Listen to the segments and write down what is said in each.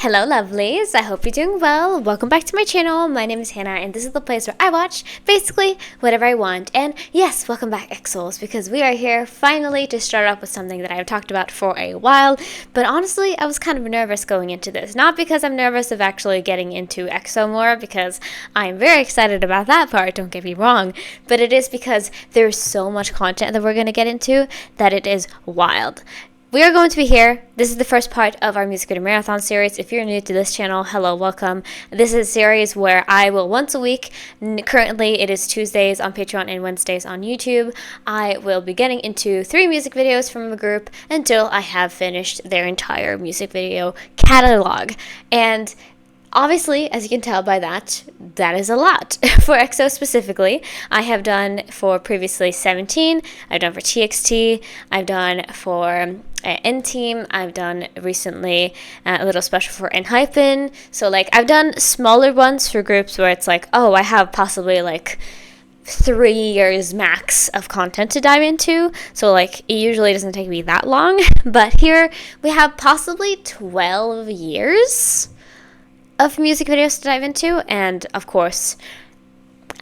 Hello lovelies, I hope you're doing well. Welcome back to my channel. My name is Hannah and this is the place where I watch basically whatever I want. And yes, welcome back EXOs, because we are here finally to start off with something that I've talked about for a while. But honestly, I was kind of nervous going into this. Not because I'm nervous of actually getting into EXO more, because I'm very excited about that part, don't get me wrong. But it is because there's so much content that we're going to get into that it is wild. We are going to be here. This is the first part of our music video marathon series. If you're new to this channel, hello, welcome. This is a series where I will once a week, currently it is Tuesdays on Patreon and Wednesdays on YouTube, I will be getting into 3 music videos from a group until I have finished their entire music video catalog. And obviously, as you can tell by that, that is a lot. For EXO specifically, I have done for previously 17, I've done for TXT, I've done for N-Team, I've done recently a little special for N-Hypen. So like I've done smaller ones for groups where it's like, oh, I have possibly like 3 years max of content to dive into, so like it usually doesn't take me that long. But here we have possibly 12 years of music videos to dive into, and of course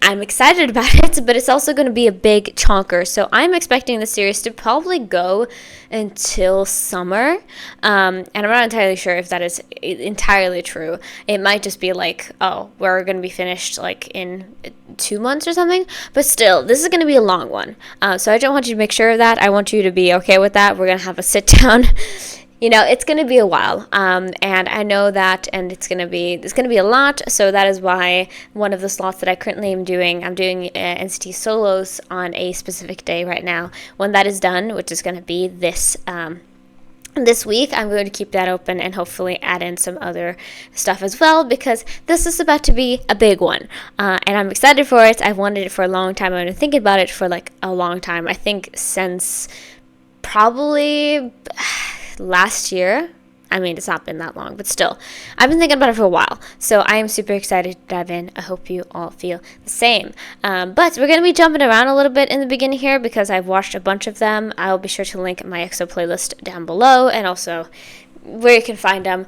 I'm excited about it, but it's also going to be a big chonker, so I'm expecting the series to probably go until summer, and I'm not entirely sure if that is entirely true. It might just be like, oh, we're going to be finished like in 2 months or something, but still, this is going to be a long one, so I don't want you to make sure of that. I want you to be okay with that. We're going to have a sit down. You know, it's going to be a while, and I know that, and it's going to be a lot, so that is why one of the slots that I currently am doing, I'm doing NCT solos on a specific day right now. When that is done, which is going to be this week, I'm going to keep that open and hopefully add in some other stuff as well, because this is about to be a big one, and I'm excited for it. I've wanted it for a long time. I've been thinking about it for like a long time. I think since probably last year. I mean, it's not been that long, but still, I've been thinking about it for a while, so I am super excited to dive in. I hope you all feel the same. But we're going to be jumping around a little bit in the beginning here because I've watched a bunch of them. I'll be sure to link my EXO playlist down below, and also where you can find them,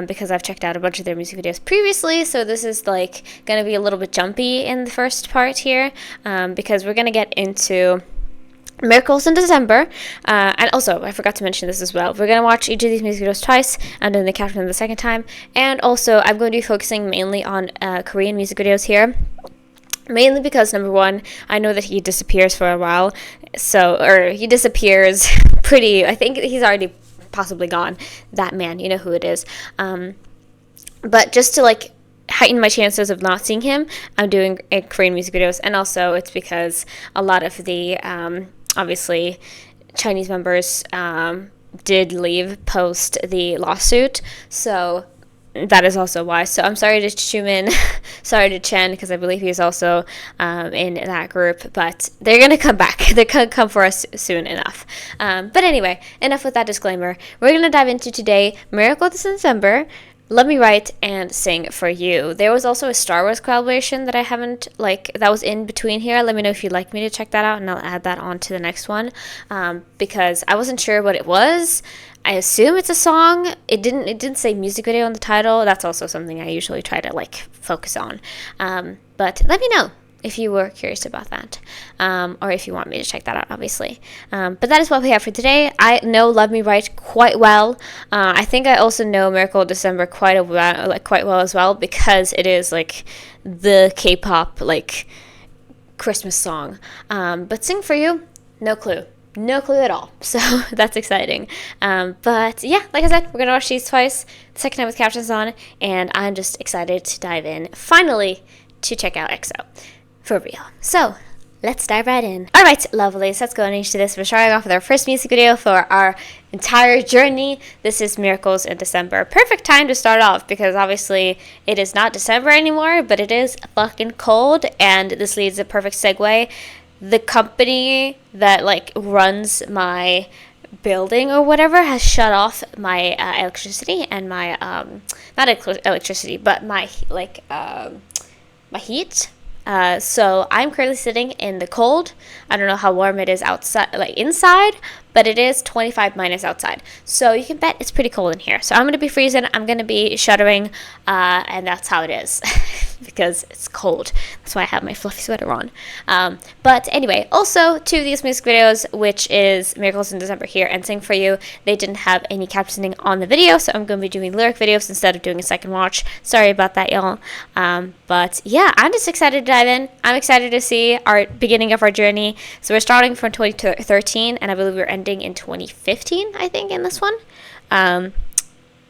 because I've checked out a bunch of their music videos previously, so this is like going to be a little bit jumpy in the first part here, because we're going to get into Miracles in December, and also I forgot to mention this as well. We're gonna watch each of these music videos twice, and then the caption the second time. And also, I'm going to be focusing mainly on Korean music videos here, mainly because number one, I know that he disappears for a while, or he disappears pretty. I think he's already possibly gone. That man, you know who it is. But just to like heighten my chances of not seeing him, I'm doing Korean music videos, and also it's because a lot of the obviously Chinese members did leave post the lawsuit, so that is also why. So I'm sorry to Chumin, sorry to Chen, because I believe he's also in that group, but they're gonna come back. They're gonna come for us soon enough. But anyway, enough with that disclaimer. We're gonna dive into today Miracle this December, Let Me Write, and Sing For You. There was also a Star Wars collaboration that I haven't, that was in between here. Let me know if you'd like me to check that out, and I'll add that on to the next one, because I wasn't sure what it was. I assume it's a song. It didn't say music video on the title. That's also something I usually try to, focus on. But let me know if you were curious about that, or if you want me to check that out, obviously. But that is what we have for today. I know Let Me Write quite well. I think I also know Miracle December quite well as well, because it is the K-pop Christmas song. But Sing For You, no clue. No clue at all. So that's exciting. But yeah, like I said, we're going to watch these twice, the second time with captions on, and I'm just excited to dive in, finally, to check out EXO. For real. So, let's dive right in. Alright, lovelies, let's go into this. We're starting off with our first music video for our entire journey. This is Miracles in December. Perfect time to start off, because obviously it is not December anymore, but it is fucking cold, and this leads a perfect segue. The company that runs my building or whatever has shut off my electricity and my not electricity, but my my heat. So I'm currently sitting in the cold. I don't know how warm it is outside, like inside, but it is 25 minus outside. So you can bet it's pretty cold in here. So I'm going to be freezing. I'm going to be shuddering, and that's how it is because it's cold. That's why I have my fluffy sweater on. But anyway, also to these music videos, which is Miracles in December here and Sing For You, they didn't have any captioning on the video, so I'm going to be doing lyric videos instead of doing a second watch. Sorry about that, y'all. But yeah, I'm just excited to dive in. I'm excited to see our beginning of our journey. So we're starting from 2013, and I believe we're ending in 2015, I think, in this one,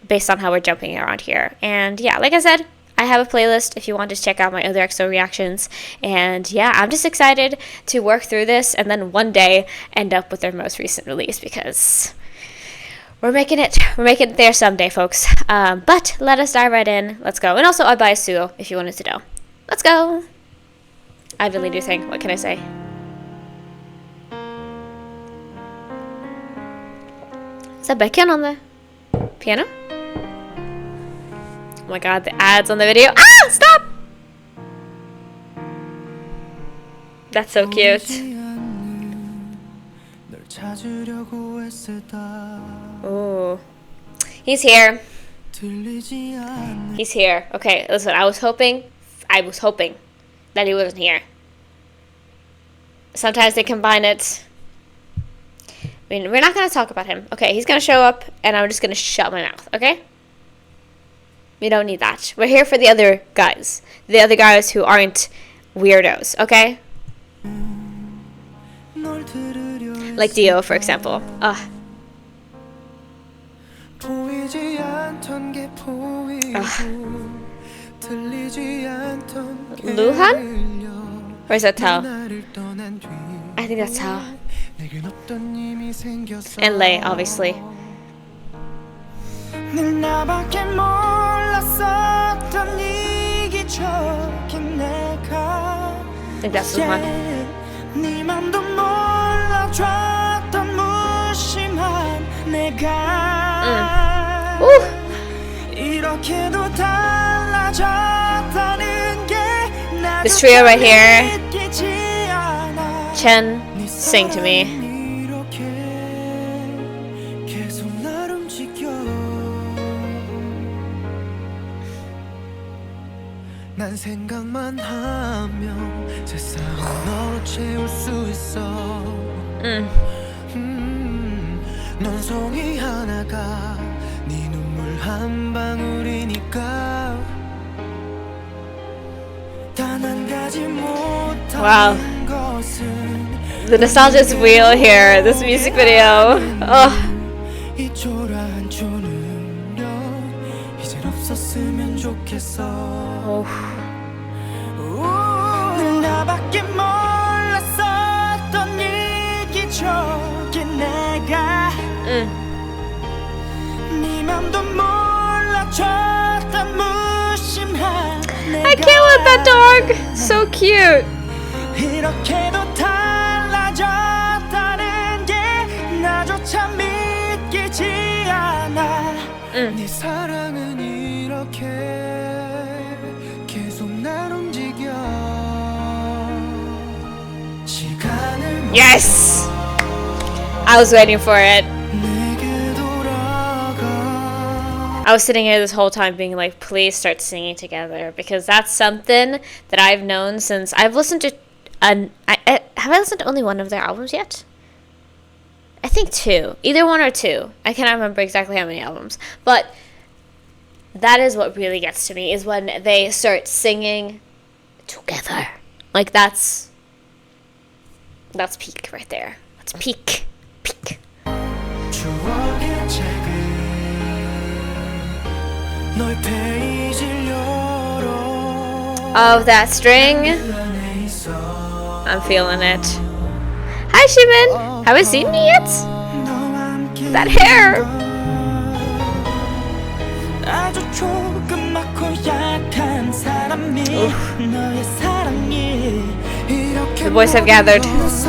based on how we're jumping around here. And yeah, like I said, I have a playlist if you want to check out my other EXO reactions. And yeah, I'm just excited to work through this and then one day end up with their most recent release, because we're making it there someday, folks. But let us dive right in. Let's go. And also, I buy a suo if you wanted to know. Let's go. I really do think. What can I say? Is that Becky on the piano? Oh my god, the ads on the video. Ah! Stop! That's so cute. Oh. He's here. He's here. Okay, listen, I was hoping that he wasn't here. Sometimes they combine it. I mean, we're not going to talk about him. Okay, he's going to show up, and I'm just going to shut my mouth, okay? We don't need that. We're here for the other guys. The other guys who aren't weirdos, okay? Like Dio, for example. Ugh. Luhan? Or is that Tao? I think that's Tao. And Lei, obviously. I think that's Luhan. This trio right here. Chen, sing to me. 난 생각만 하면 세상을 너로 채울 수 있어. 넌 송이 하나가 네 눈물 한 방울이니까. 단 한 가지 못하는 것은. The nostalgia is real here. This music video. Oh. 이 초라한 초능력 이젠 없었으면 좋겠어. Oh. 나밖에 몰랐었던 이기적인 내가 네 맘도 몰라줬던 무심한 I can't let that dog. So cute. 이렇게도 달라졌다는 게 나조차 믿기지 않아. 네 사랑은 이렇게 계속 날 움직여. Yes! I was waiting for it. I was sitting here this whole time being like, please start singing together, because that's something that I've known since I've listened to have I listened to only one of their albums yet? I think two. Either one or two. I cannot remember exactly how many albums. But that is what really gets to me, is when they start singing together. Like that's peak right there. That's peak. Peak. Oh, that string. I'm feeling it. Hi, Shimin. Have I seen you yet? That hair. Oof. The boys have gathered. Oof.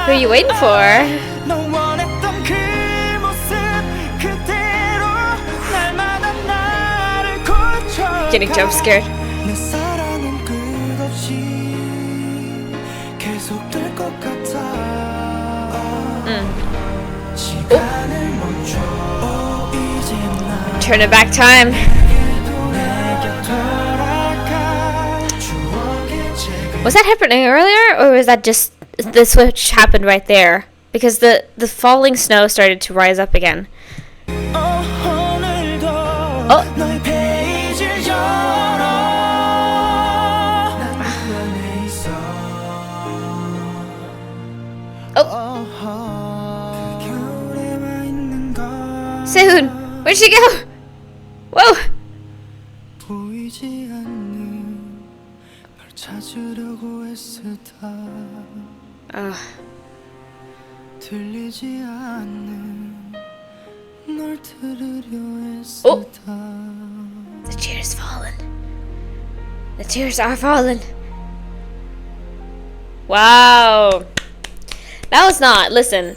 Who are you waiting for? Getting jump scared. Turn it back time. Was that happening earlier, or was that just the switch happened right there? Because the falling snow started to rise up again. Oh. Oh. Soon. Where'd she go? Whoa. Oh. The tears fallen. The tears are falling. Wow. That was not, listen.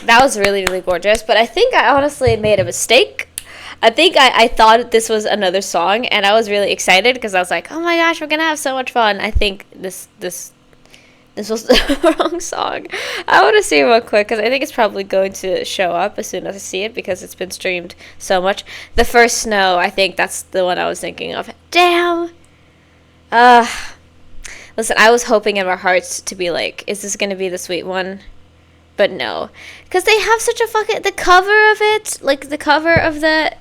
That was really, really gorgeous, but I think I honestly made a mistake. I think I thought this was another song, and I was really excited because I was like, oh my gosh, we're gonna have so much fun. I think this was the wrong song. I want to see it real quick because I think it's probably going to show up as soon as I see it because it's been streamed so much. The First Snow, I think that's the one I was thinking of. Damn. Listen, I was hoping in my heart to be like, is this gonna be the sweet one? But no, because they have such a fucking, the cover of it, like the cover of the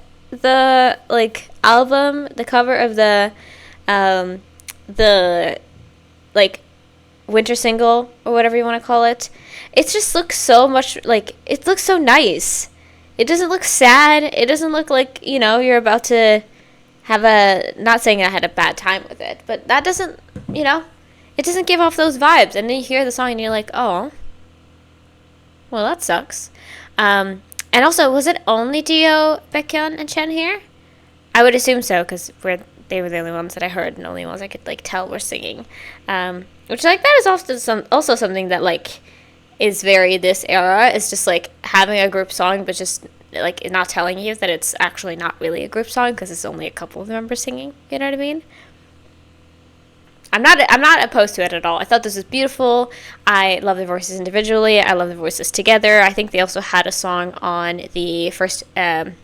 like album, the cover of the like winter single or whatever you want to call it. It just looks so much like, it looks so nice. It doesn't look sad. It doesn't look like, you know, you're about to have a, not saying I had a bad time with it, but that doesn't, you know, it doesn't give off those vibes. And then you hear the song and you're like, oh. Well, that sucks. And also, was it only Dio, Baekhyun, and Chen here? I would assume so, because they were the only ones that I heard, and the only ones I could like tell were singing. Which, like, that is also something that like is very this era. Is just like having a group song, but just like not telling you that it's actually not really a group song because it's only a couple of members singing. You know what I mean? I'm not opposed to it at all. I thought this was beautiful. I love the voices individually. I love the voices together. I think they also had a song on the first album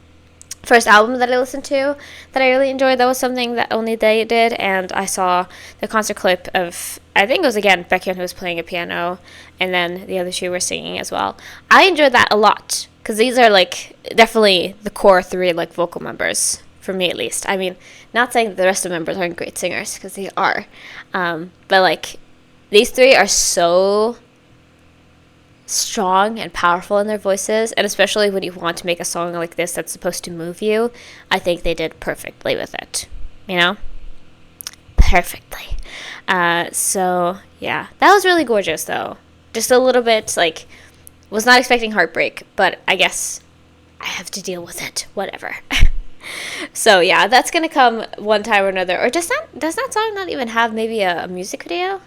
that I listened to that I really enjoyed. That was something that only they did. And I saw the concert clip of, I think it was again Baekhyun who was playing a piano, and then the other two were singing as well. I enjoyed that a lot because these are like definitely the core three like vocal members. For me, at least. I mean, not saying that the rest of the members aren't great singers, because they are. But, like, these three are so strong and powerful in their voices. And especially when you want to make a song like this that's supposed to move you, I think they did perfectly with it. You know? Perfectly. So, yeah. That was really gorgeous, though. Just a little bit, like, was not expecting heartbreak, but I guess I have to deal with it. Whatever. So yeah, that's gonna come one time or another. Or does that song not even have maybe a music video?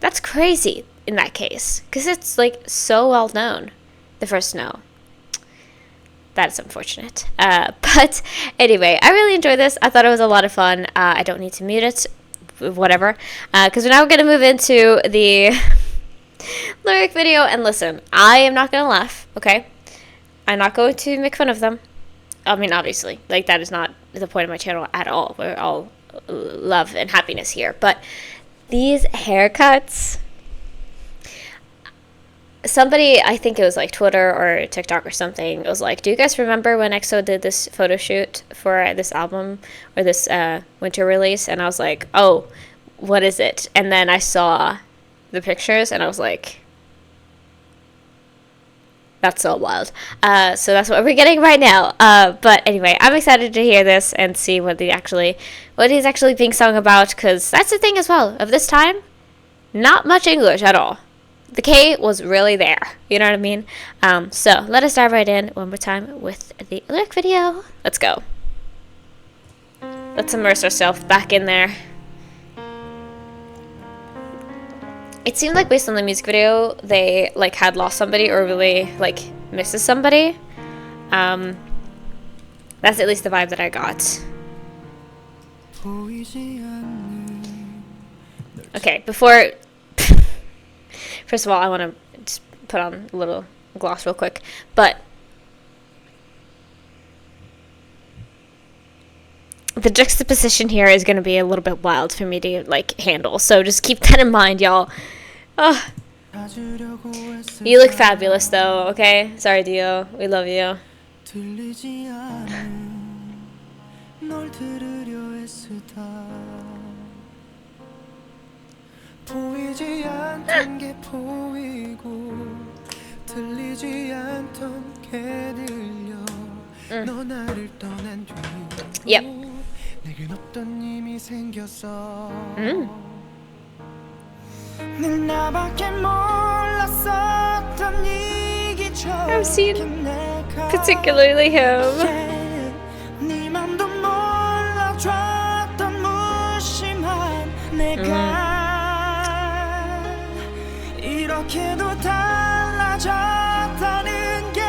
That's crazy in that case, because it's like so well known. The First Snow. That's unfortunate. But anyway, I really enjoyed this. I thought it was a lot of fun. I don't need to mute it, whatever, because we're now gonna move into the lyric video. And listen, I am not gonna laugh. Okay, I'm not going to make fun of them. I mean, obviously, like, that is not the point of my channel at all. We're all love and happiness here. But these haircuts, somebody, I think it was like Twitter or TikTok or something, it was like, do you guys remember when EXO did this photo shoot for this album or this winter release? And I was like, oh, what is it? And then I saw the pictures and I was like, that's so wild. So that's what we're getting right now. But anyway, I'm excited to hear this and see what he's actually being sung about, because that's the thing as well. Of this time, not much English at all. The K was really there. You know what I mean? So let us dive right in one more time with the lyric video. Let's go. Let's immerse ourselves back in there. It seemed like based on the music video, they like had lost somebody or really like misses somebody. That's at least the vibe that I got. Okay, before... First of all, I want to just put on a little gloss real quick. But the juxtaposition here is going to be a little bit wild for me to like handle. So just keep that in mind, y'all. Oh. You look fabulous though, okay? Sorry, Dio. We love you. 보이지 않던 게 보이고 들리지 않던 게 들려 너 나를 떠난 뒤 내겐 어떤 힘이 생겼어 늘 나밖에 몰랐었던 얘기처럼 I've seen particularly him. 네 맘도 몰라줬던 무심한 내가 이렇게도 달라졌다는 게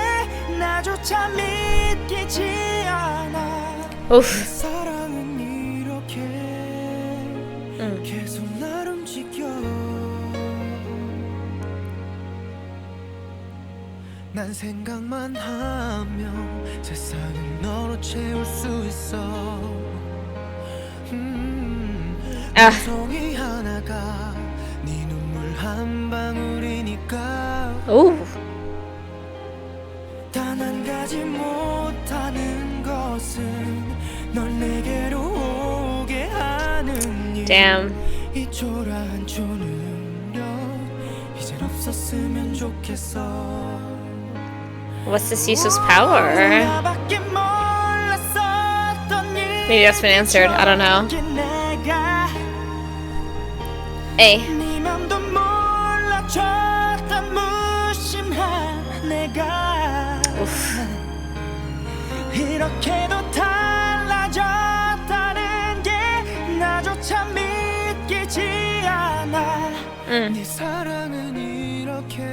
나조차 믿기지 않아 내 사랑은 이렇게 계속 날 움직여 난 생각만 하면 세상을 너로 채울 수 있어 송이 하나가 네 눈물 한 방울이니까 단 한 가지 못하는 것은 널 내게로 오게 하는 일 Damn. 이 초라한 초능력 이젠 없었으면 좋겠어 What's this useless power? Maybe that's been answered. I don't know. Hey. Oof. 이렇게도 달라졌다는 게 나조차 믿기지 않아 네 사랑은 이렇게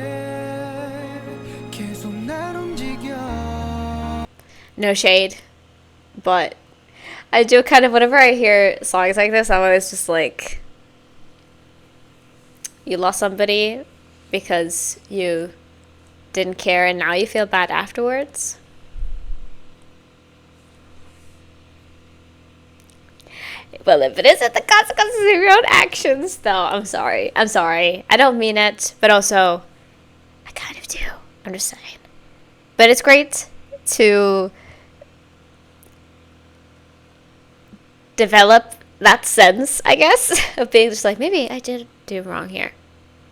계속 날 움직여 No shade, but I do kind of, whenever I hear songs like this, I'm always just like, you lost somebody because you didn't care and now you feel bad afterwards. Well, if it isn't the consequences of your own actions, though, I'm sorry. I'm sorry. I don't mean it, but also, I kind of do. I'm just saying. But it's great to develop that sense, I guess, of being just like, maybe I did do wrong here.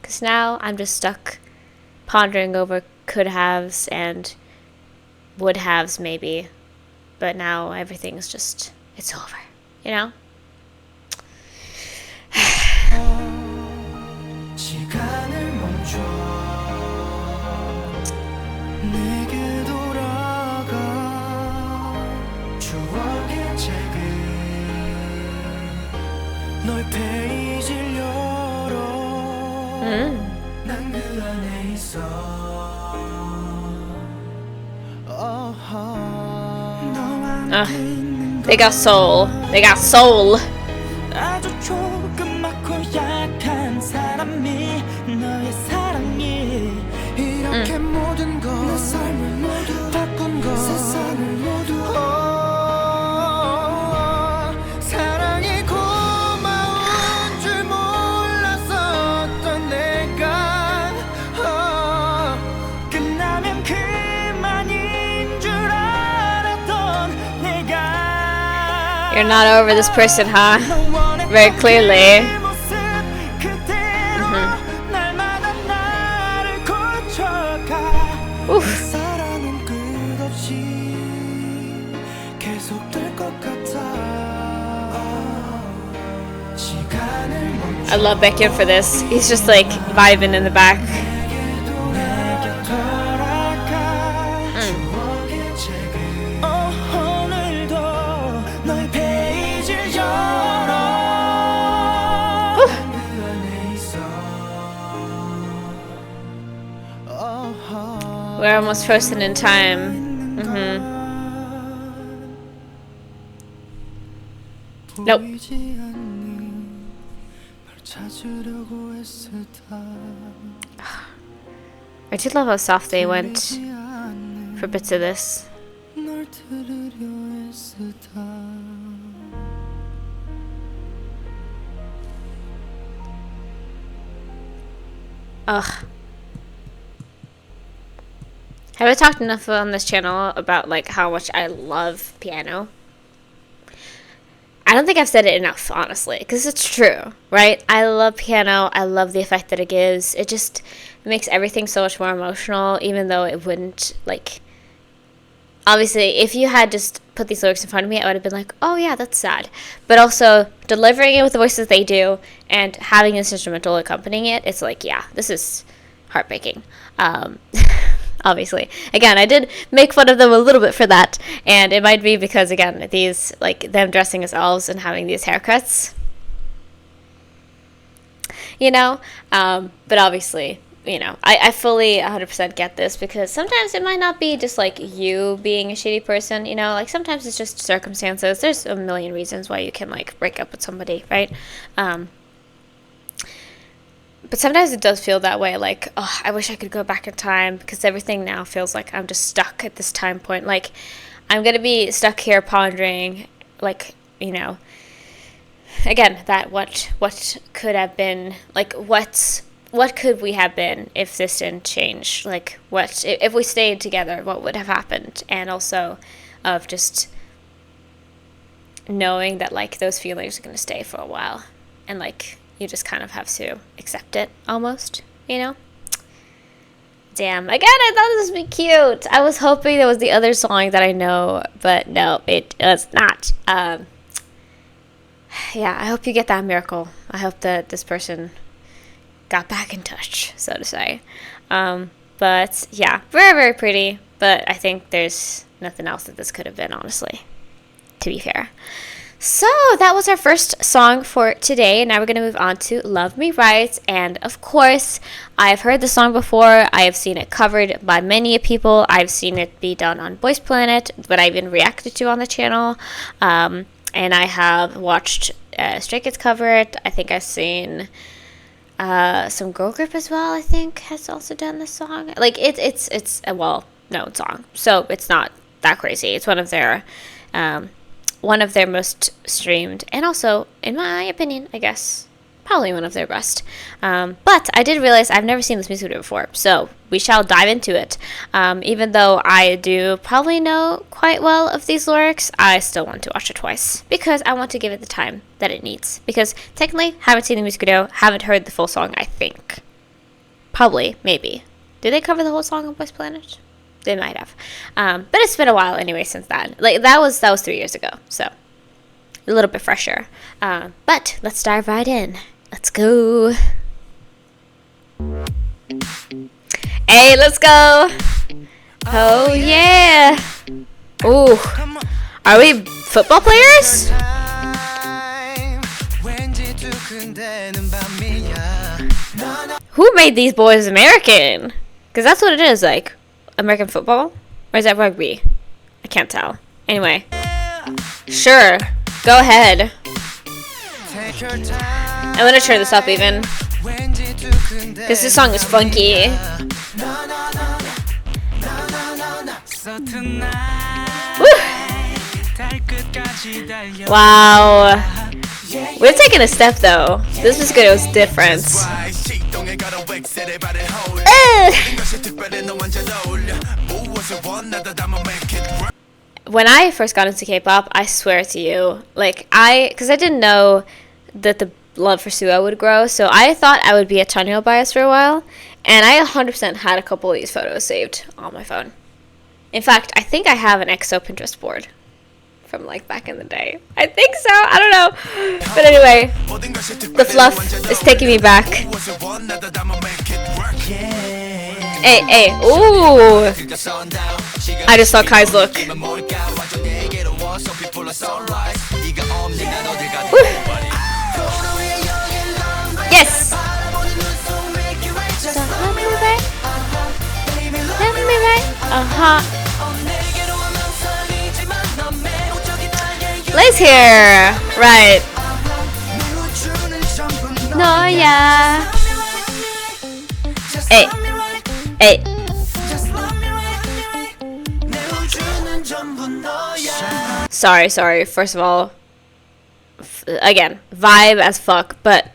Because now I'm just stuck pondering over could-haves and would-haves, maybe. But now everything's just, it's over, you know? 시간을 멈춰 내게 돌아가 추억의 책을 너의 페이지를 열어 난 그 안에 있어 They got soul. They got soul. 아주 조그맣고 약한 사람이 너의 사랑이 이렇게 모든 것 내 삶을 모두 바꾼 것 세상을 모두 사랑이 고마운 줄 몰랐었던 내가 끝나면 그만인 줄 알았던 내가 You're not over this person, huh? Very clearly. Oof. I love Baekhyun for this. He's just like vibing in the back. We're almost frozen in time. Nope. 보이지 않는 널 찾으려고 애쓰다 I did love how soft they went 들리지 않는 for bits of this. 널 들으려 애쓰다 Ugh. Have I talked enough on this channel about like how much I love piano? I don't think I've said it enough, honestly, because it's true, right? I love piano. I love the effect that it gives. It just makes everything so much more emotional, even though it wouldn't, like... Obviously, if you had just put these lyrics in front of me, I would have been like, oh yeah, that's sad. But also, delivering it with the voices they do, and having this instrumental accompanying it, it's like, yeah, this is heartbreaking. Obviously. Again, I did make fun of them a little bit for that, and it might be because, again, these, like, them dressing as elves and having these haircuts. You know? But obviously, you know, I fully 100% get this, because sometimes it might not be just, like, you being a shitty person, you know? Like, sometimes it's just circumstances. There's a million reasons why you can, like, break up with somebody, right? But sometimes it does feel that way, like, oh, I wish I could go back in time, because everything now feels like I'm just stuck at this time point. Like, I'm going to be stuck here pondering, like, you know, again, that what could have been, like, what could we have been if this didn't change? Like, what, if we stayed together, what would have happened? And also of just knowing that, like, those feelings are going to stay for a while. And, like, you just kind of have to accept it, almost, you know? Damn. Again, I thought this would be cute. I was hoping that was the other song that I know, but no, it was not. Yeah, I hope you get that miracle. I hope that this person got back in touch, so to say. But, yeah, very, very pretty, but I think there's nothing else that this could have been, honestly, to be fair. So that was our first song for today. Now we're going to move on to Love Me Right. And of course, I've heard the song before. I have seen it covered by many people. I've seen it be done on Boys Planet, but I've been reacted to on the channel. And I have watched Stray Kids cover it. I think I've seen some girl group as well, I think, has also done this song. Like, it's a well-known song. So it's not that crazy. It's one of their most streamed, and also, in my opinion, I guess, probably one of their best. But I did realize I've never seen this music video before, so we shall dive into it. Even though I do probably know quite well of these lyrics, I still want to watch it twice, because I want to give it the time that it needs. Because technically, haven't seen the music video, haven't heard the full song, I think. Probably, maybe. Did they cover the whole song on Boys Planet? They might have. But it's been a while anyway since then. Like, that was 3 years ago, so a little bit fresher. But let's dive right in. Let's go. Hey, let's go. Oh, yeah. Ooh. Are we football players? Who made these boys American? Because that's what it is, like. American football? Or is that rugby? I can't tell. Anyway. Sure. Go ahead. I'm gonna turn this up even. Because this song is funky. Woo! Wow. We're taking a step though. This was good, it was different. When I first got into K-pop, I swear to you, like, because I didn't know that the love for Suho would grow, so I thought I would be a Chanyeol bias for a while, and I 100% had a couple of these photos saved on my phone. In fact, I think I have an EXO Pinterest board from, like, back in the day. I think so, I don't know. But anyway, the fluff is taking me back. Hey, ooh! I just saw Kai's look. Woo. Yes! So love me right. Love me right. Lay's here, right? No, yeah. Hey, hey. Sorry. First of all, again, vibe as fuck, but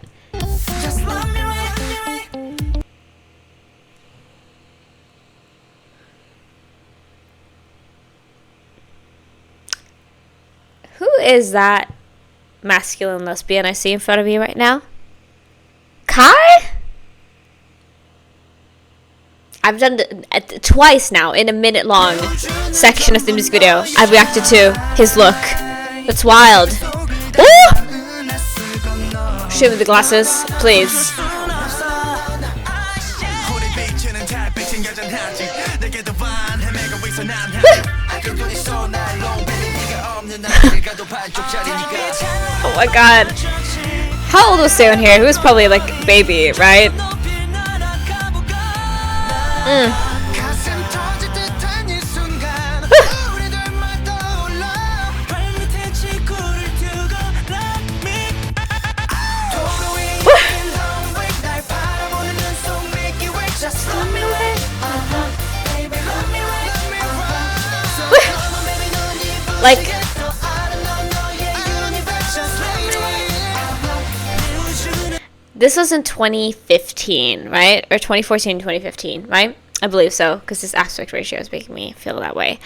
who is that masculine lesbian I see in front of me right now? Kai? I've done it twice now in a minute-long section of the music video. I've reacted to his look. That's wild. Ooh! Show me the glasses, please. Oh my god. How old was Seo here? He was probably like a baby, right? Like, this was in 2015, right? Or 2014, 2015, right? I believe so, because this aspect ratio is making me feel that way.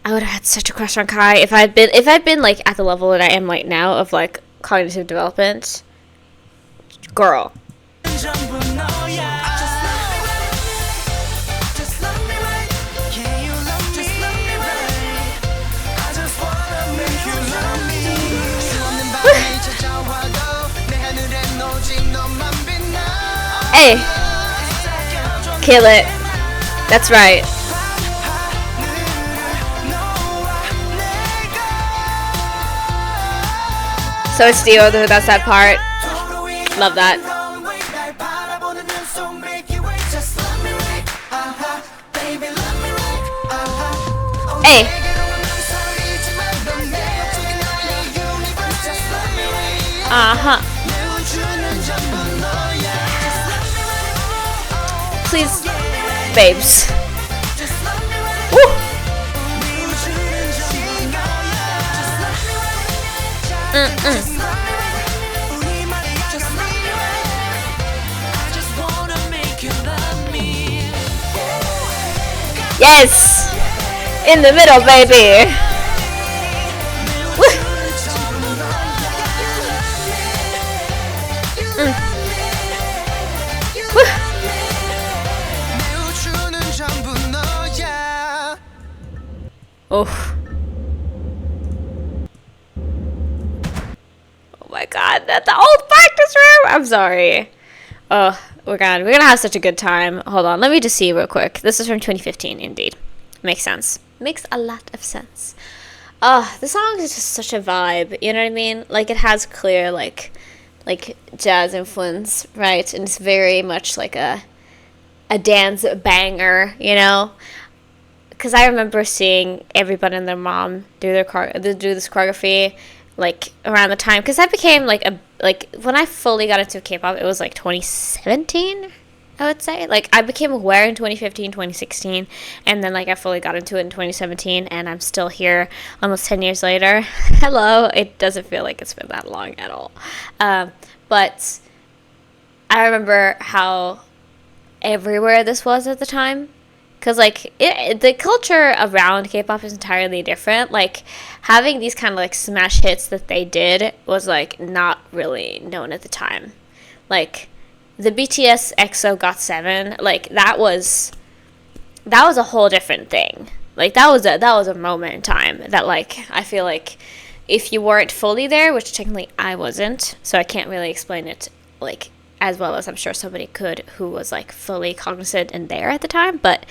I would have had such a crush on Kai if I'd been like at the level that I am right now of like cognitive development. Girl. Hey, kill it. That's right. So it's Dio who does that part. Love that. Hey. Please, babes. Woo. Yes, in the middle, baby. Oh. Oh my god, that's the old practice room! I'm sorry. Oh, we're gonna have such a good time. Hold on, let me just see real quick. This is from 2015, indeed. Makes sense. Makes a lot of sense. Oh, the song is just such a vibe, you know what I mean? Like, it has clear, like jazz influence, right? And it's very much like a dance banger, you know? Because I remember seeing everybody and their mom do this choreography like around the time, because I became like when I fully got into K-pop, it was like 2017, I would say. Like, I became aware in 2015, 2016, and then like I fully got into it in 2017, and I'm still here almost 10 years later. Hello. It doesn't feel like it's been that long at all. But I remember how everywhere this was at the time. Because, like, the culture around K-pop is entirely different. Like, having these kind of, like, smash hits that they did was, like, not really known at the time. Like, the BTS EXO GOT7, like, that was a whole different thing. Like, that was a moment in time that, like, I feel like if you weren't fully there, which technically I wasn't, so I can't really explain it, like, as well as I'm sure somebody could who was, like, fully cognizant and there at the time, but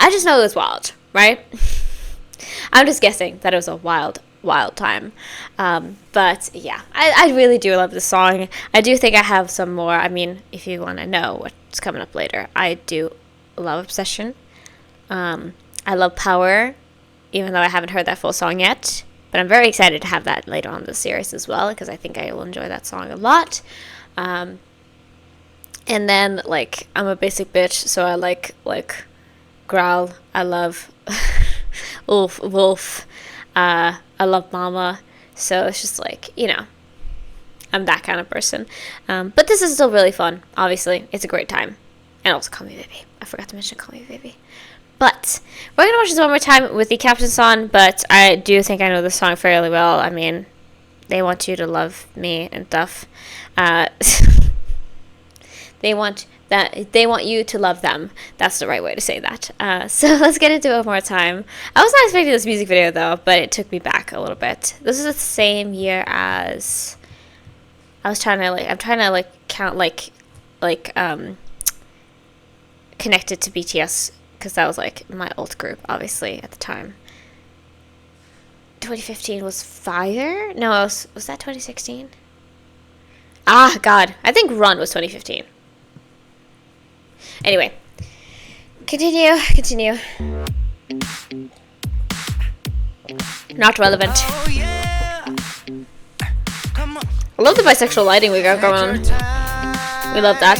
I just know it was wild, right? I'm just guessing that it was a wild time. But, yeah, I really do love this song. I do think I have some more. I mean, if you want to know what's coming up later, I do love Obsession. I I love Power, even though I haven't heard that full song yet. But I'm very excited to have that later on in the series as well, because I think I will enjoy that song a lot. And then, like, I'm a basic bitch, so I like Growl. I love Wolf. I love Mama. So it's just like, you know, I'm that kind of person. But this is still really fun, obviously. It's a great time. And also Call Me Baby. I forgot to mention Call Me Baby. But we're going to watch this one more time with the caption song, but I do think I know the song fairly well. I mean, they want you to love me and stuff. They want you to love them. That's the right way to say that. So let's get into it one more time. I was not expecting this music video though, but it took me back a little bit. This is the same year as I'm trying to count connected to BTS, because that was like my old group, obviously, at the time. 2015 was Fire? No, was that 2016? Ah, God. I think Run was 2015. Anyway. Continue. Not relevant. I love the bisexual lighting we got going on. We love that.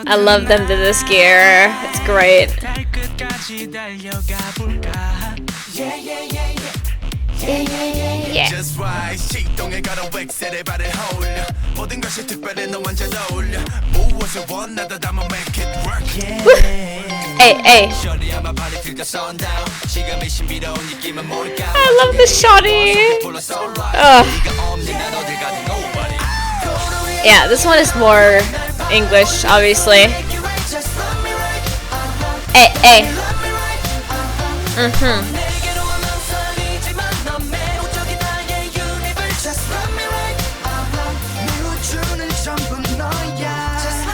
I love them to this gear. It's great. Yeah. Hey. I love this shawty. Yeah, this one is more English, obviously. Hey.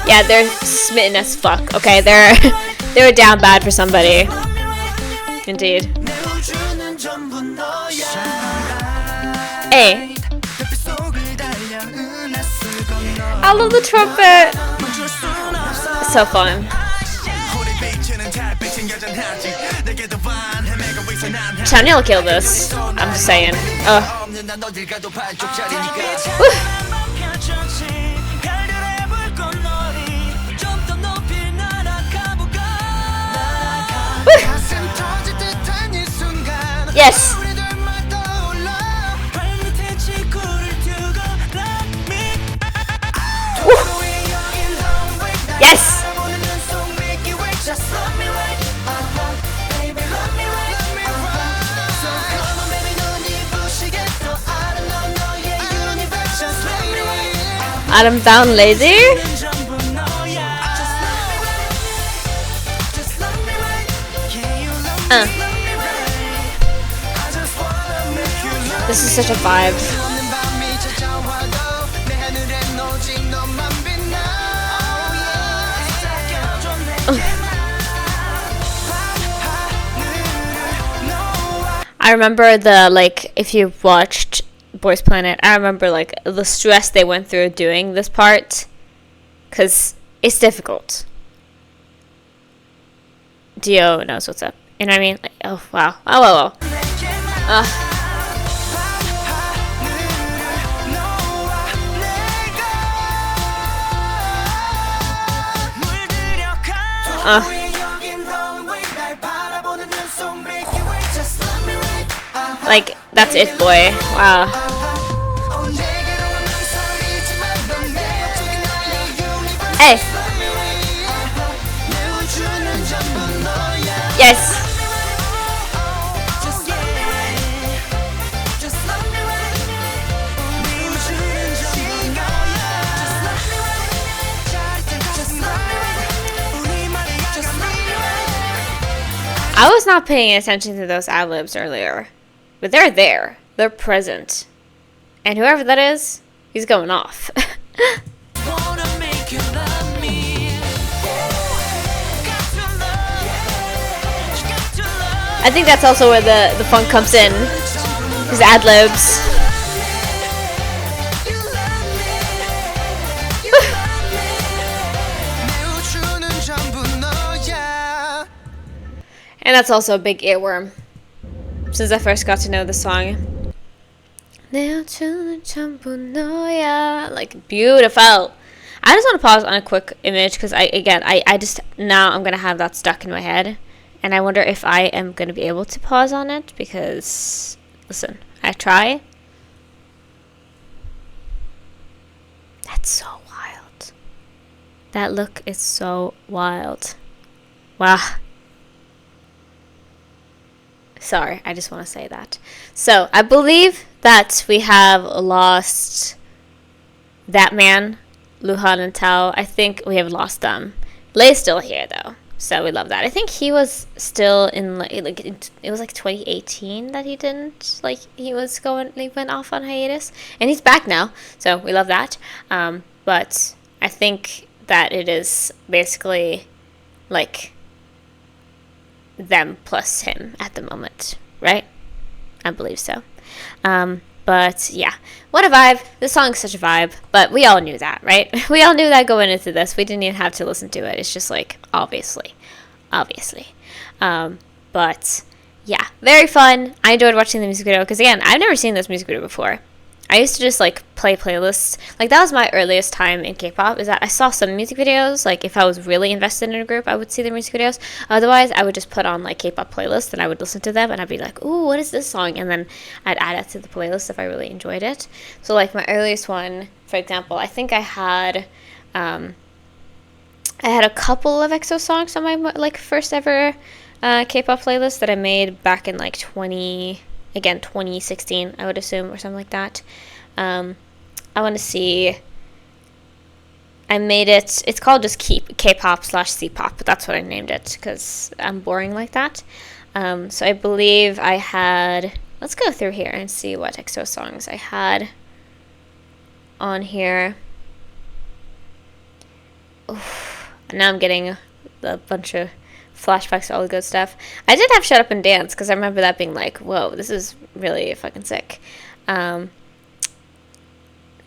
Yeah, they're smitten as fuck. Okay, they were down bad for somebody. Indeed. Hey. I love the trumpet. So fun. Chanyeol will kill this. I'm just saying. Yes. Yes. I'm down lazy. This is such a vibe. I remember if you watched Boys Planet, I remember the stress they went through doing this part, because it's difficult. Dio knows what's up. You know what I mean? Oh wow. Oh. That's it, boy. Wow. Hey. Yes. I was not paying attention to those ad-libs earlier, but they're there. They're present. And whoever that is, he's going off. I think that's also where the funk comes in. His ad-libs. And that's also a big earworm since I first got to know the song. Like, beautiful. I just want to pause on a quick image because I just, now I'm going to have that stuck in my head. And I wonder if I am going to be able to pause on it because, listen, I try. That's so wild. That look is so wild. Wow. Sorry, I just want to say that. So, I believe that we have lost that man, Luhan and Tao. I think we have lost them. Lei's still here, though. So, we love that. I think he was still in, like it was like 2018 that he didn't, like, he went off on hiatus. And he's back now, so we love that. But I think that it is basically, like, them plus him at the moment, right? I believe so. But yeah, what a vibe. This song is such a vibe, but we all knew that, right? We all knew that going into this. We didn't even have to listen to it. It's just like, obviously. But yeah, very fun. I enjoyed watching the music video because, again, I've never seen this music video before. I used to just, like, play playlists. Like, that was my earliest time in K-pop, is that I saw some music videos. Like, if I was really invested in a group, I would see their music videos. Otherwise, I would just put on, like, K-pop playlists, and I would listen to them, and I'd be like, ooh, what is this song? And then I'd add it to the playlist if I really enjoyed it. So, like, my earliest one, for example, I think I had a couple of EXO songs on my, like, first ever K-pop playlist that I made back in, like, 2016, I would assume, or something like that. I want to see. I made it. It's called just K-pop/C-pop, but that's what I named it because I'm boring like that. So I believe I had. Let's go through here and see what EXO songs I had on here. Oof. Now I'm getting a bunch of flashbacks to all the good stuff. I did have Shut Up and Dance because I remember that being like, whoa, this is really fucking sick. Let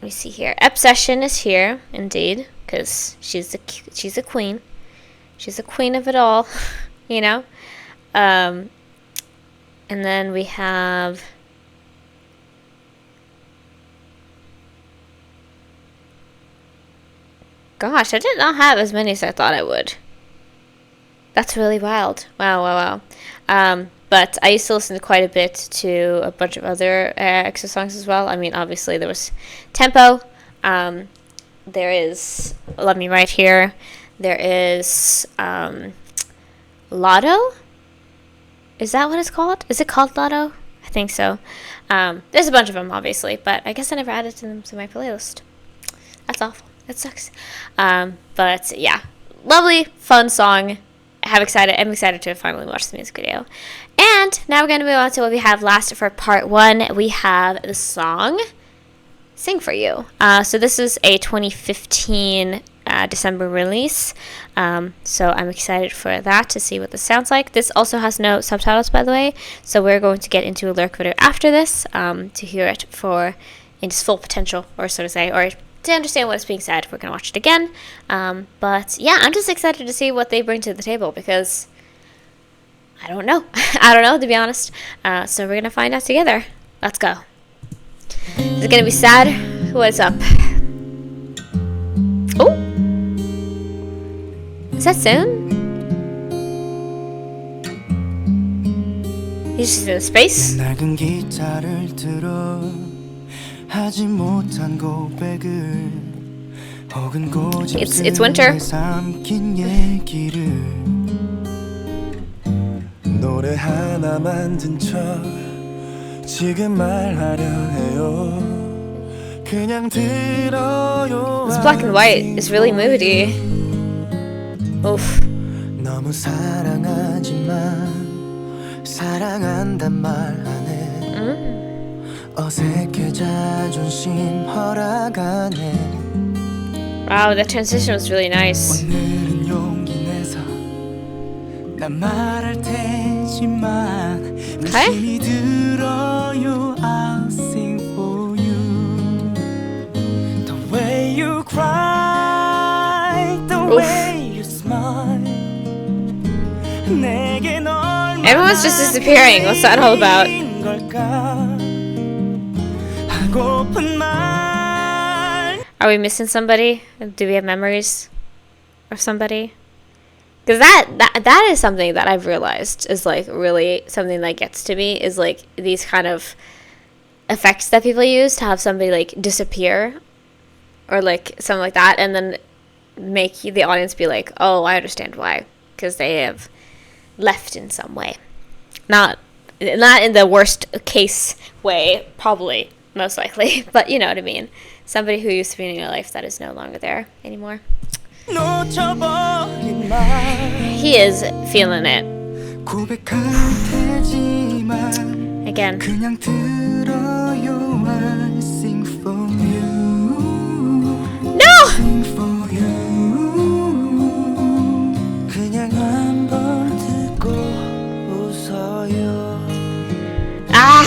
me see here. Obsession is here, indeed, because she's a queen. She's the queen of it all, you know. And then we have. Gosh, I did not have as many as I thought I would. That's really wild. Wow. But I used to listen to quite a bit to a bunch of other EXO songs as well. I mean, obviously there was Tempo. There is Love Me Right Here. There is Lotto. Is that what it's called? Is it called Lotto? I think so. There's a bunch of them, obviously, but I guess I never added them to my playlist. That's awful. That sucks. But yeah, lovely, fun song. I'm excited to finally watch the music video. And now we're going to move on to what we have last for part 1. We have the song Sing For You. So this is a 2015 December release. So I'm excited for that, to see what this sounds like. This also has no subtitles, by the way. So we're going to get into a lyric video after this to hear it in its full potential, or so to say, or to understand what's being said. We're going to watch it again. But yeah, I'm just excited to see what they bring to the table because I don't know. I don't know, to be honest. So we're going to find out together. Let's go. Is it going to be sad? What's up? Oh! Is that soon? He's just in space? 낡은 기타를 들어 하지 못한 고백을 혹은 It's winter. 삼킨 얘기를 노래 하나 만든 척 지금 말하려 해요 그냥 들어요 This black and white is really moody. Oof. 너무 사랑하지만 사랑한단 말 안 해 어색해 자존심 허락하네 Wow, that transition was really nice. 오늘은 용기 내서 난 말할 테지만 의심이 들어요 I'll sing for you The way you cry The way you smile 내게 널 Everyone's just disappearing. What's that all about? Are we missing somebody? Do we have memories of somebody? Because that is something that I've realized is like really something that gets to me, is like these kind of effects that people use to have somebody like disappear or like something like that, and then make the audience be like, oh, I understand why, because they have left in some way. Not in the worst case way, probably, most likely, but you know what I mean. Somebody who used to be in your life that is no longer there anymore. He is feeling it. Again. No! Ah!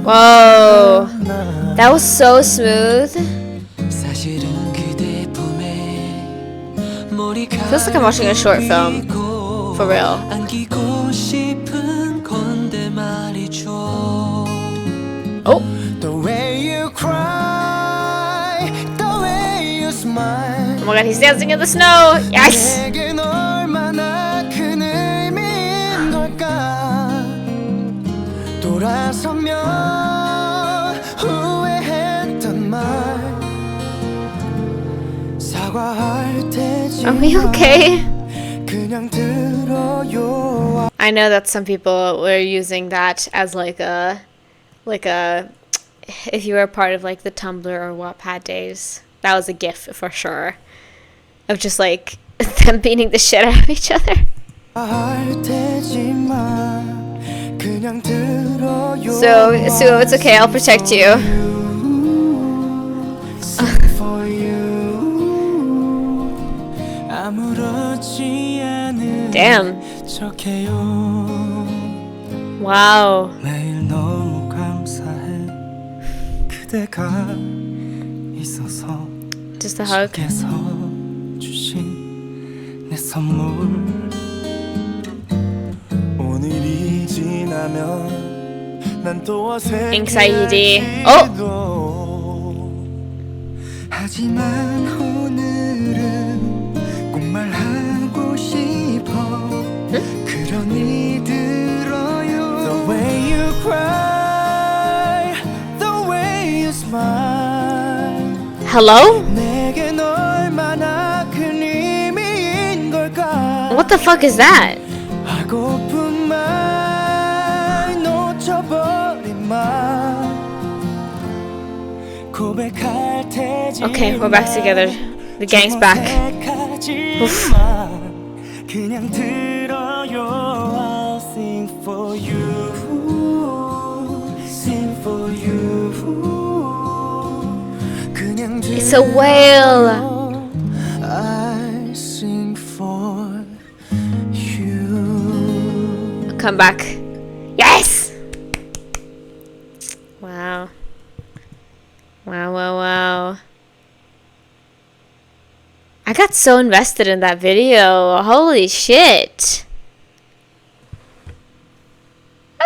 Whoa, that was so smooth. Feels like I'm watching a short film, for real. Oh. Oh my god, he's dancing in the snow. Yes. Are we okay? I know that some people were using that as like a if you were a part of like the Tumblr or Wattpad days, that was a gif for sure of just like them beating the shit out of each other. So it's okay, I'll protect you. Damn. Wow. Just a hug. Anxiety. Oh! Hello? What the fuck is that? Okay, we're back together. The gang's back. Oof. It's a whale. Come back. Yes! Wow. Wow. I got so invested in that video. Holy shit.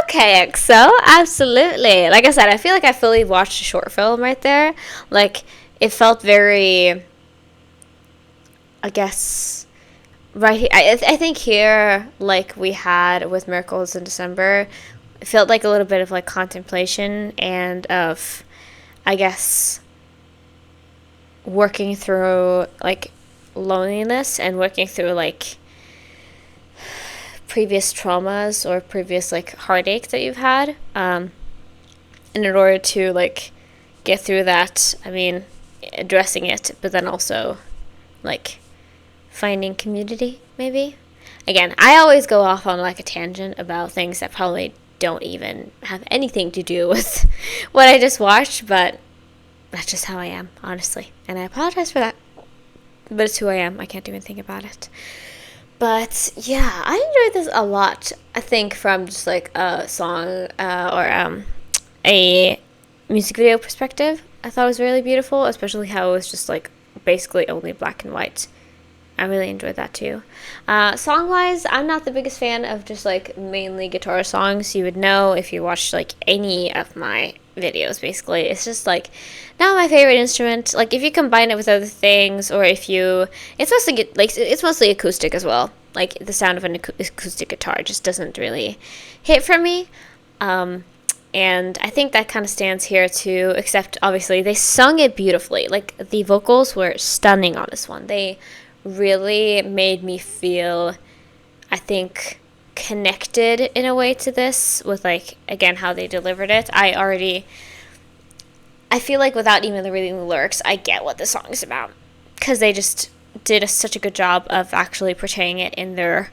Okay, EXO. Absolutely. Like I said, I feel like I fully watched a short film right there. Like, it felt very, I guess, right here. I think here, like we had with Miracles in December, it felt like a little bit of like contemplation and of, I guess, working through like loneliness and working through like previous traumas or previous like heartache that you've had. And in order to like get through that, I mean, addressing it, but then also like finding community, maybe. Again, I always go off on like a tangent about things that probably don't even have anything to do with what I just watched, but that's just how I am, honestly, and I apologize for that, but it's who I am. I can't do anything about it. But yeah, I enjoyed this a lot. I think from just like a song or a music video perspective, I thought was really beautiful, especially how it was just like basically only black and white. I really enjoyed that too. Song wise, I'm not the biggest fan of just like mainly guitar songs. You would know if you watched like any of my videos. Basically, it's just like not my favorite instrument. Like if you combine it with other things, or if you, it's mostly acoustic as well. Like the sound of an acoustic guitar just doesn't really hit for me. And I think that kind of stands here too. Except obviously they sung it beautifully. Like the vocals were stunning on this one. They really made me feel, I think, connected in a way to this with, like, again, how they delivered it. I feel like without even reading the lyrics, I get what the song is about, because they just did such a good job of actually portraying it in their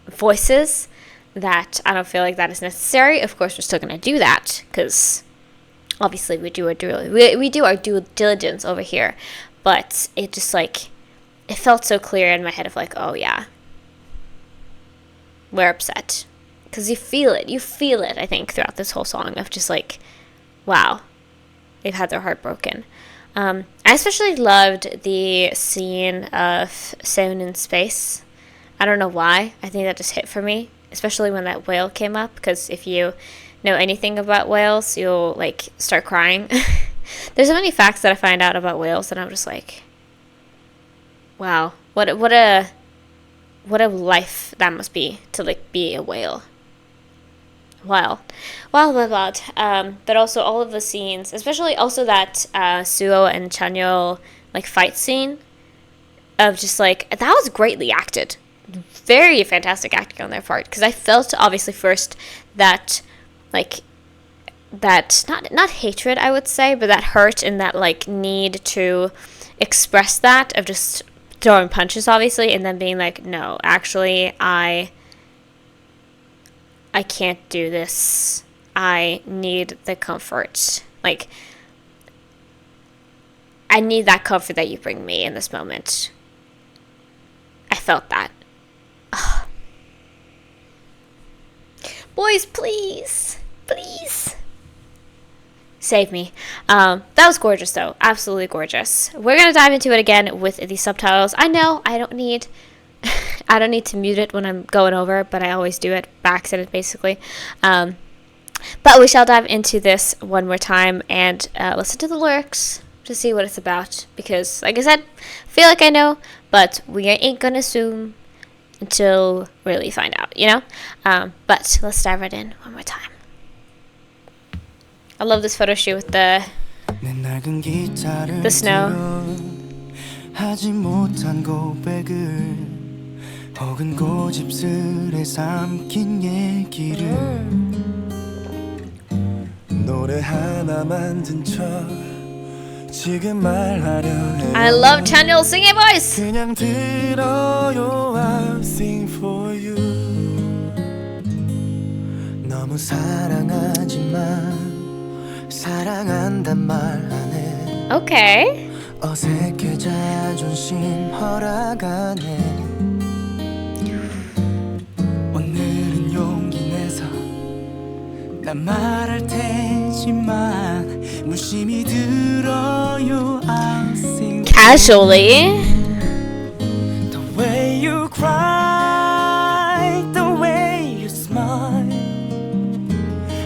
voices that I don't feel like that is necessary. Of course, we're still going to do that, because obviously we do our due diligence over here, but it just, like, it felt so clear in my head of like, oh yeah, we're upset. Because you feel it, I think, throughout this whole song of just like, wow, they've had their heart broken. I especially loved the scene of Seven in space. I don't know why. I think that just hit for me, especially when that whale came up, because if you know anything about whales, you'll like start crying. There's so many facts that I find out about whales that I'm just like, wow, what a life that must be to like be a whale. Wow. But also all of the scenes, especially also that Suo and Chanyeol like fight scene of just like, that was greatly acted. Very fantastic acting on their part, because I felt obviously first that like that not hatred, I would say, but that hurt and that like need to express that of just throwing punches, obviously, and then being like, no, actually, I can't do this. I need the comfort. Like, I need that comfort that you bring me in this moment. I felt that. Ugh. Boys, please. Please. Save me. That was gorgeous, though. Absolutely gorgeous. We're gonna dive into it again with the subtitles. I know I don't need to mute it when I'm going over, but I always do it by accident, basically. But we shall dive into this one more time and listen to the lyrics to see what it's about. Because, like I said, I feel like I know, but we ain't gonna assume until we really find out, you know? But let's dive right in one more time. I love this photo shoot with the snow. 하지 못한 고백을 혹은 고집스레 삼킨 얘기를 노래 하나 만든 척 지금 말하려 해요. I love Chanyeol's singing voice. 그냥 들어요. I'll sing for you. 너무 사랑하지만 사랑한단 말 안 해. Okay. 어색해 자존심 허락 안 해. 오늘은 용기 내서 난 말할 테지만 무심히 들어요. I'll sing Casually. The way you cry, the way you smile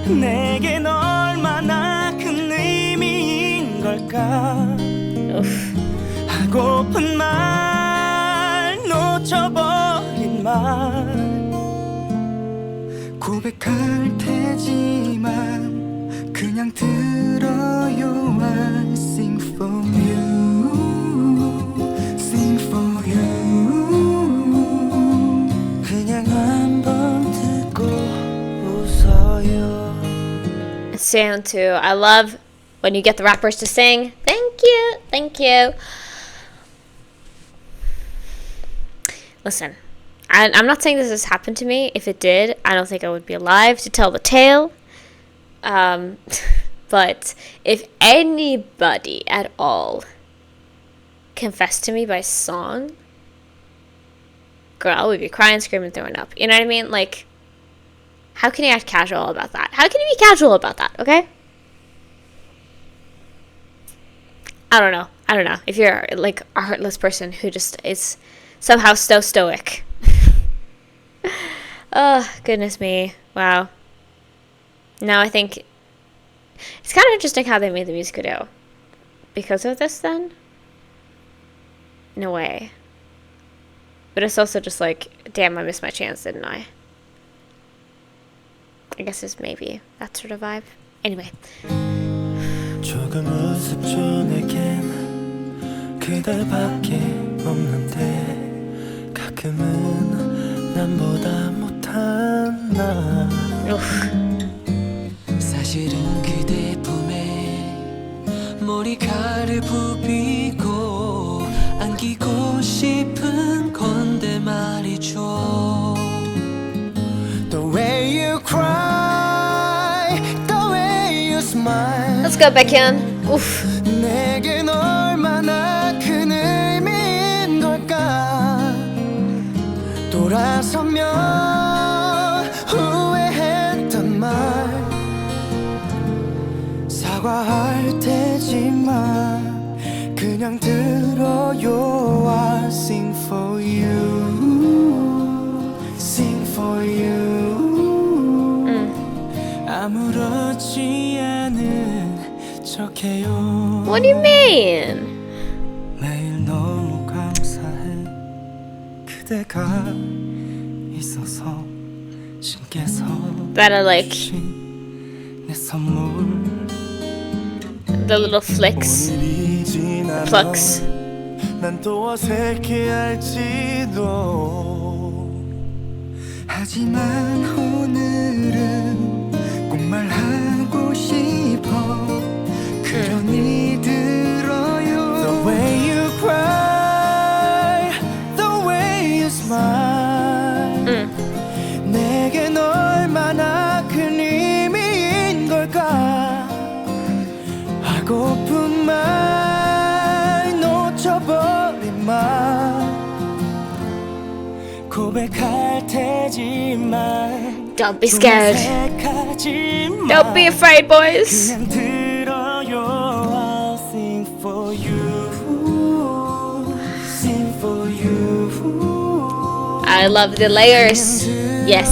내겐 얼마나 큰 의미인 걸까. Oof. 하고픈 말 놓쳐버린 말 고백할 테지만 그냥 들어요. I sing for you, sing for you. 그냥 한번 듣고 웃어요. Sound too. I love when you get the rappers to sing. Thank you. Listen, I'm not saying this has happened to me. If it did, I don't think I would be alive to tell the tale. But if anybody at all confessed to me by song, girl, I would be crying, screaming, throwing up. You know what I mean? Like, how can you act casual about that? How can you be casual about that, okay? I don't know. I don't know. If you're like a heartless person who just is somehow so stoic. Oh, goodness me. Wow. Now I think it's kind of interesting how they made the music video. Because of this, then? In a way. But it's also just like, damn, I missed my chance, didn't I? I guess it's maybe that sort of vibe. Anyway. 조금 우습죠 내겐 그대밖에 없는데 가끔은 남보다 못한 나 사실은 그대 품에 머리카락을 부비고 안기고 싶은 건데 말이죠 The way you cry The way you smile Let's go, Baekhyun. Oof. 내겐 얼마나 큰 의미인 걸까 돌아서면 후회했던 말 사과할 테지만 그냥 들어요 I sing for you Sing for you 아무렇지 않은 척해요 What do you mean? 매일 너무 감사해 그대가 있어서 신께서 That are like 주신 내 선물 the little flicks, 오늘이 지나면 plucks. 난 또 어색해할지도 하지만 오늘은 꼭 말하고 싶어 그러니 들어요 The way you cry The way you smile 내겐 얼마나 큰 의미인 걸까 하고픈 말 놓쳐버린 말 고백할 테지만 Don't be scared. Don't be afraid, boys. 그냥 들어요 I'll sing for you Sing for you I love the layers. Yes.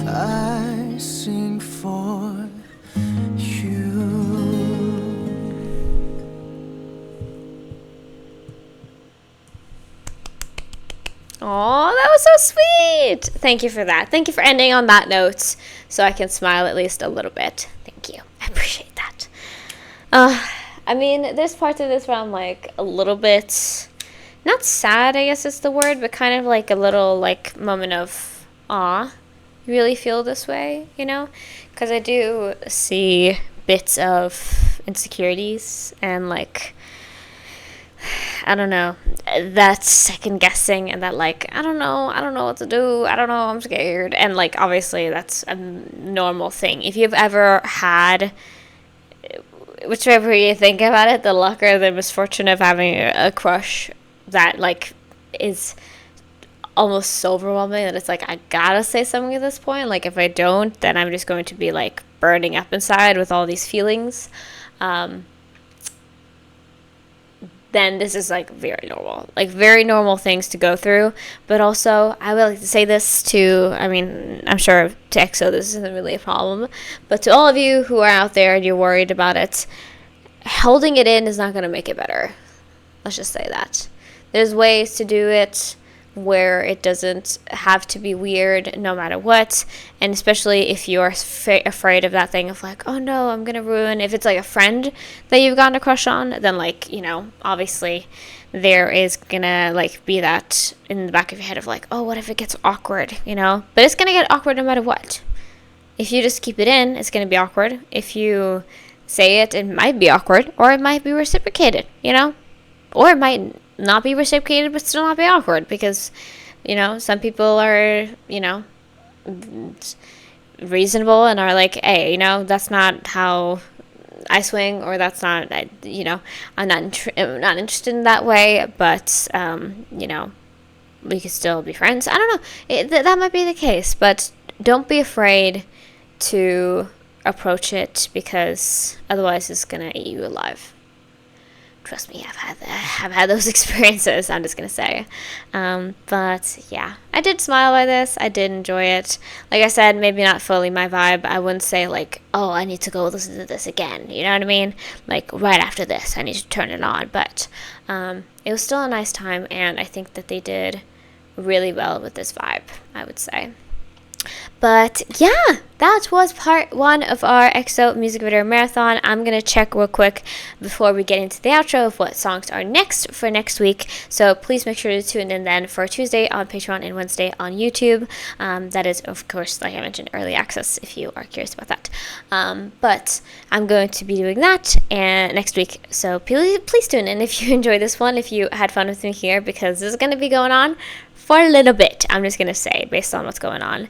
I sing for you Oh, that was so sweet. Thank you for that. Thank you for ending on that note so I can smile at least a little bit. Thank you. I appreciate that. I mean, there's parts of this where I'm like a little bit, not sad, I guess is the word, but kind of like a little like moment of, aw, you really feel this way, you know? Because I do see bits of insecurities and like, I don't know, that second guessing and that like, I don't know what to do, I don't know, I'm scared. And like, obviously that's a normal thing. If you've ever had, whichever you think about it, the luck or the misfortune of having a crush that like is almost so overwhelming that it's like, I gotta say something at this point. Like if I don't, then I'm just going to be like burning up inside with all these feelings. Then this is like very normal things to go through. But also, I would like to say this to, I mean, I'm sure to EXO this isn't really a problem, but to all of you who are out there and you're worried about it, holding it in is not going to make it better. Let's just say that. There's ways to do it where it doesn't have to be weird no matter what, and especially if you're afraid of that thing of like, oh no, I'm gonna ruin, if it's like a friend that you've gotten a crush on, then like, you know, obviously there is gonna like be that in the back of your head of like, oh, what if it gets awkward, you know? But it's gonna get awkward no matter what. If you just keep it in, it's gonna be awkward. If you say it, it might be awkward, or it might be reciprocated, you know? Or it might not be reciprocated but still not be awkward, because, you know, some people are, you know, reasonable and are like, hey, you know, that's not how I swing, or that's not, you know, I'm not interested in that way, but you know, we could still be friends. I don't know, that might be the case, but don't be afraid to approach it, because otherwise it's gonna eat you alive. trust me, I've had those experiences. I'm just gonna say, but yeah, I did smile by this. I did enjoy it. Like I said, maybe not fully my vibe. I wouldn't say like, oh, I need to go listen to this again. You know what I mean? Like right after this, I need to turn it on. But it was still a nice time, and I think that they did really well with this vibe, I would say. But yeah, that was part 1 of our EXO music video marathon. I'm going to check real quick before we get into the outro of what songs are next for next week. So please make sure to tune in then for Tuesday on Patreon and Wednesday on YouTube. That is, of course, like I mentioned, early access if you are curious about that. But I'm going to be doing that and next week. So please tune in if you enjoyed this one, if you had fun with me here, because this is going to be going on for a little bit, I'm just gonna say, based on what's going on.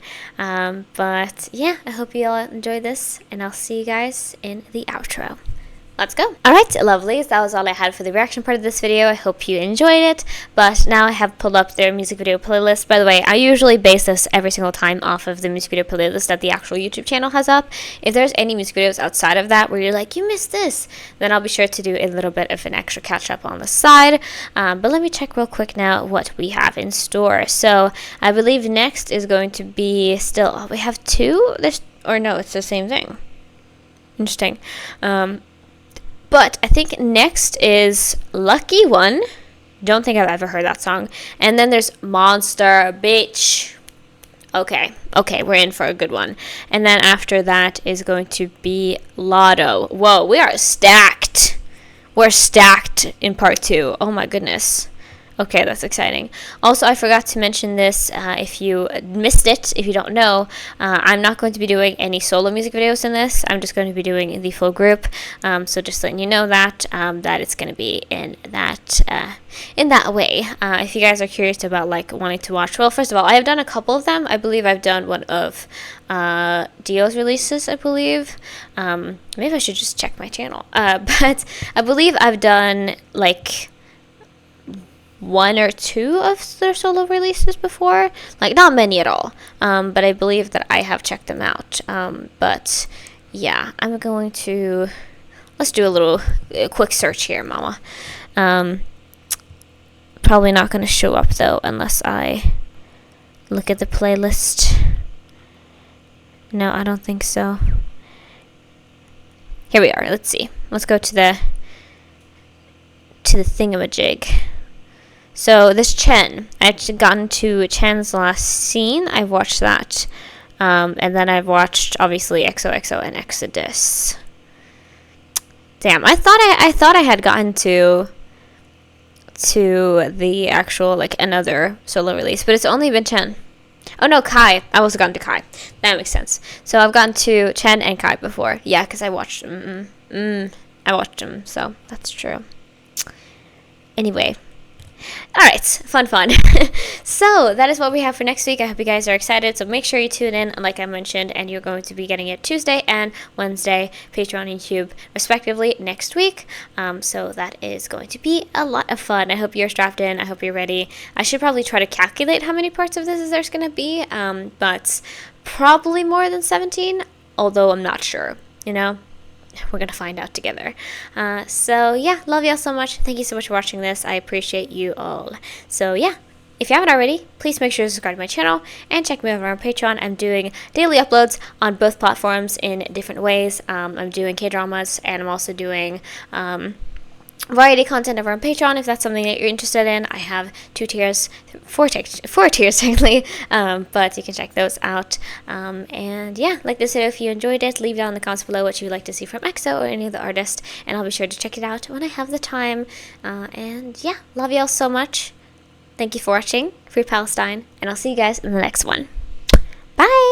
But yeah, I hope you all enjoyed this, and I'll see you guys in the outro. Let's go. Alright, lovelies, that was all I had for the reaction part of this video. I hope you enjoyed it, but now I have pulled up their music video playlist. By the way, I usually base this every single time off of the music video playlist that the actual YouTube channel has up. If there's any music videos outside of that where you're like, you missed this, then I'll be sure to do a little bit of an extra catch up on the side. But let me check real quick now what we have in store. So I believe next is going to be still, we have 2? Or no, it's the same thing. Interesting. But I think next is Lucky One. Don't think I've ever heard that song. And then there's Monster Bitch. Okay, we're in for a good one. And then after that is going to be Lotto. Whoa, we are stacked. We're stacked in part 2. Oh my goodness. Okay, that's exciting. Also, I forgot to mention this, if you missed it, if you don't know, I'm not going to be doing any solo music videos in this. I'm just going to be doing the full group. So just letting you know that, that it's going to be in that way. If you guys are curious about, like, wanting to watch, well, first of all, I have done a couple of them. I believe I've done one of Dio's releases, I believe. Maybe I should just check my channel. But I believe I've done, like, 1 or 2 of their solo releases before, like not many at all, but I believe that I have checked them out. But yeah, I'm going to, let's do a quick search here, mama. Probably not going to show up though unless I look at the playlist. No, I don't think so. Here we are. Let's see. Let's go to the thingamajig. So this Chen, I actually gotten to Chen's last scene. I've watched that, and then I've watched obviously EXO and Exodus. Damn, I thought I had gotten to the actual, like, another solo release, but it's only been Chen. Oh no, Kai. I also gotten to Kai. That makes sense. So I've gotten to Chen and Kai before. Yeah, because I watched them. I watched them, so that's true. Anyway. Alright, fun. So, that is what we have for next week. I hope you guys are excited. So, make sure you tune in, like I mentioned, and you're going to be getting it Tuesday and Wednesday, Patreon and YouTube, respectively, next week. So, that is going to be a lot of fun. I hope you're strapped in. I hope you're ready. I should probably try to calculate how many parts of this there's going to be, but probably more than 17, although I'm not sure, you know? We're gonna find out together. So yeah, love y'all so much. Thank you so much for watching this. I appreciate you all. So yeah, if you haven't already, please make sure to subscribe to my channel and check me over on Patreon. I'm doing daily uploads on both platforms in different ways. I'm doing K-dramas, and I'm also doing variety content over on Patreon if that's something that you're interested in. I have 4 tiers technically, but you can check those out. And yeah, like this video, if you enjoyed it, leave down in the comments below what you would like to see from EXO or any of the artists, and I'll be sure to check it out when I have the time. And yeah, love y'all so much. Thank you for watching. Free Palestine, and I'll see you guys in the next one. Bye!